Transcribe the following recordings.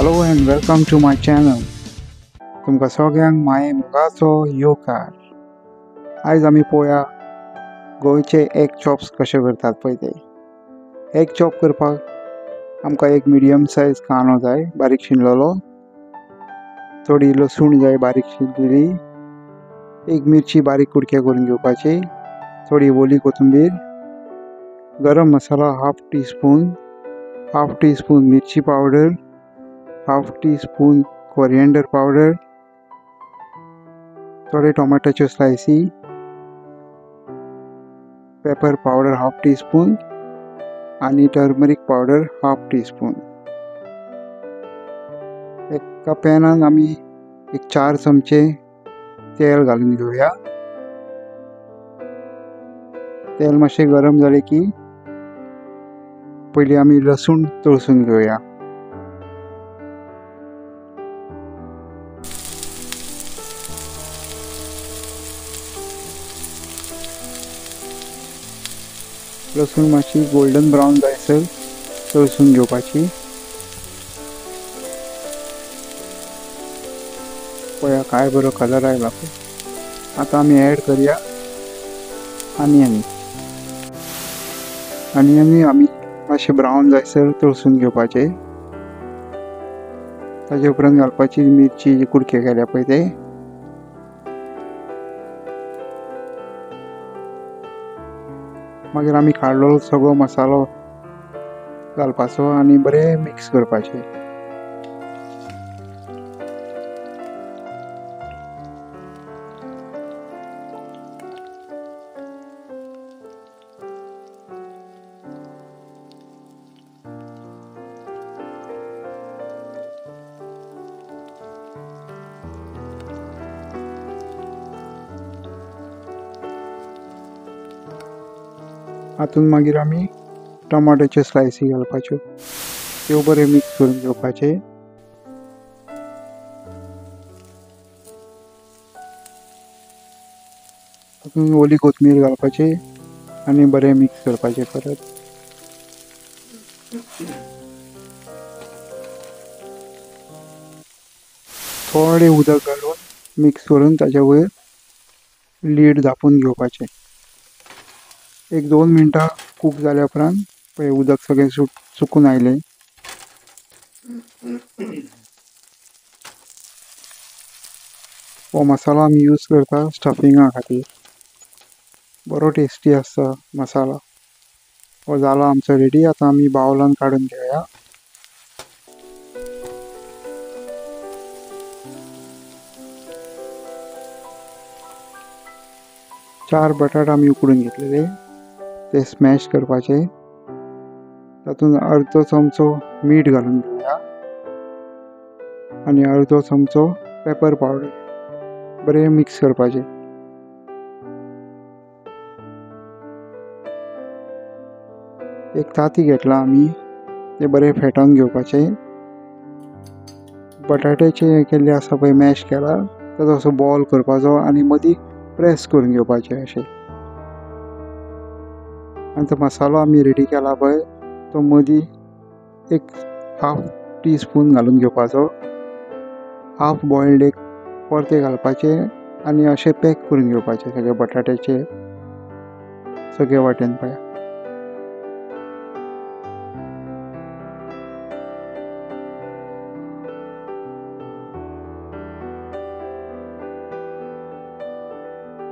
Hello and welcome to my channel. तुमकां सगळ्यांक माये मोगाचो येवकार. आयज आमी पळोवया गोंयचे एग चॉप्स कशे करतात पळय ते. एग चॉप करपाक आमकां एक मिडियम सायज कांदो जाय बारीक शिनलेलो, थोडी लसूण जाय बारीक शिनलेली, एक मिरची बारीक कुडके करून घेवपाची, थोडी ओली कोथंबीर, garam masala half teaspoon मिरची powder, half teaspoon coriander powder, थोडे टोमॅटोच्यो स्लायसी, pepper powder half teaspoon आणि turmeric powder half teaspoon. एका पॅनान आमी एक 4 चमचे तेल घालून घेवया. तेल मातशें गरम जालें की पयलीं आमी लसूण तळसून घेवया. लसूण मातशी गोल्डन ब्रावन जायसर तळसून घेवपाची. पळया काय बरो कलर आयला पळय. आतां आमी ॲड करया आनियन आमी मातशे ब्रावन जायसर तळसून घेवपाचे. ताजे उपरांत घालपाची मिरची कुडके केल्या पळय ते. मागीर आमी काडलेलो सगळो मसालो घालपाचो आनी बरें मिक्स करपाचें. हातून मागीर आमी टमाटोच्यो स्लायसी घालपाच्यो, त्यो बरें मिक्स करून घेवपाचे. हातून ओली कोथमीर घालपाची आनी बरें मिक्स करपाचें परत. थोडें उदक घालून मिक्स करून ताच्या वयर लीड धापून घेवपाचें. एक 2 मिनटां कूक जाल्या उपरांत पळय उदक सगळें सुकून आयलें. हो मसालो आमी यूज करता स्टफिंगा खातीर. बरो टेस्टी आसता मसाला. हो जालो आमचो रेडी. आतां आमी बावलान काडून घेवया. चार बटाट आमी उकडून घेतलेले, ते स्मॅश करपाचे. तातूंत अर्दो चमचो मीठ घालून घेवया आनी अर्दो चमचो पेपर पावडर बरें मिक्स करपाचें. एक ताती घेतला आमी, ते बरें फेटोन घेवपाचे. बटाट्याचे केल्ले आसा पळय मॅश केला ताचो असो बॉल करपाचो आनी मदीं प्रेस करून घेवपाचें अशें. आनी तो मसालो आमी रेडी केला पळय तो मदीं एक हाफ टी स्पून घालून घेवपाचो. हाफ बॉयल्ड एग परते घालपाचे आनी अशें पॅक करून घेवपाचे सगळे बटाट्याचे सगळे वाटेन पळया.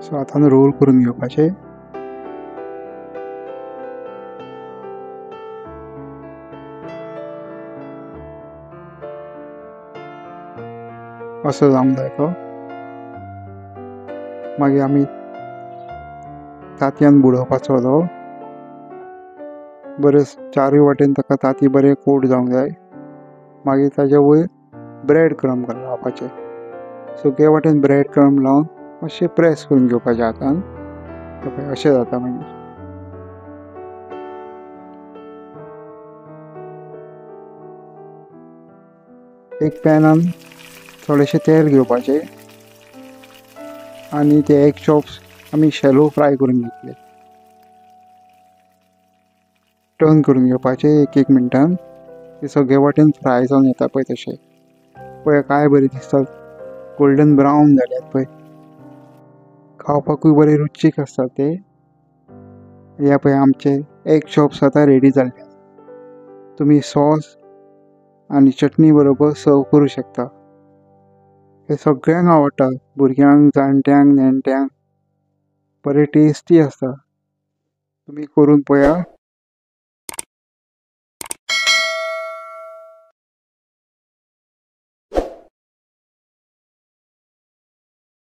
सो आतां रोल करून घेवपाचे. असो जावंक जाय तो. मागीर आमी तांतयान बुडोवपाचो तो. बरें चारूय वाटेन ताका तांती बरें कोट जावंक जाय. मागीर ताच्या वयर ब्रेड क्रम लावपाचे. सगळे वाटेन ब्रेड क्रम लावन मातशें प्रेस करून घेवपाचें हातान. अशें जाता मागीर. एक पॅनान थोडेशें तेल घेवपाचें आनी ते एग चॉप्स आमी शॅलो फ्राय करून घेतले. टर्न करून घेवपाचे एक मिनटान. ते सगळे वाटेन फ्राय जावन येता पळय तशे पळय काय बरे दिसतात गोल्डन ब्रावन जाल्यात पळय खावपाकूय बरे रुचीक आसतात ते ह्या पळय आमचे एग चॉप्स आतां रेडी जाल्ले तुमी सॉस आनी चटणी बरोबर सर्व करूं शकता हे सगळ्यांक आवडटा भुरग्यांक जाणट्यांक नेणट्यांक बरे टेस्टी आसता तुमी करून पळया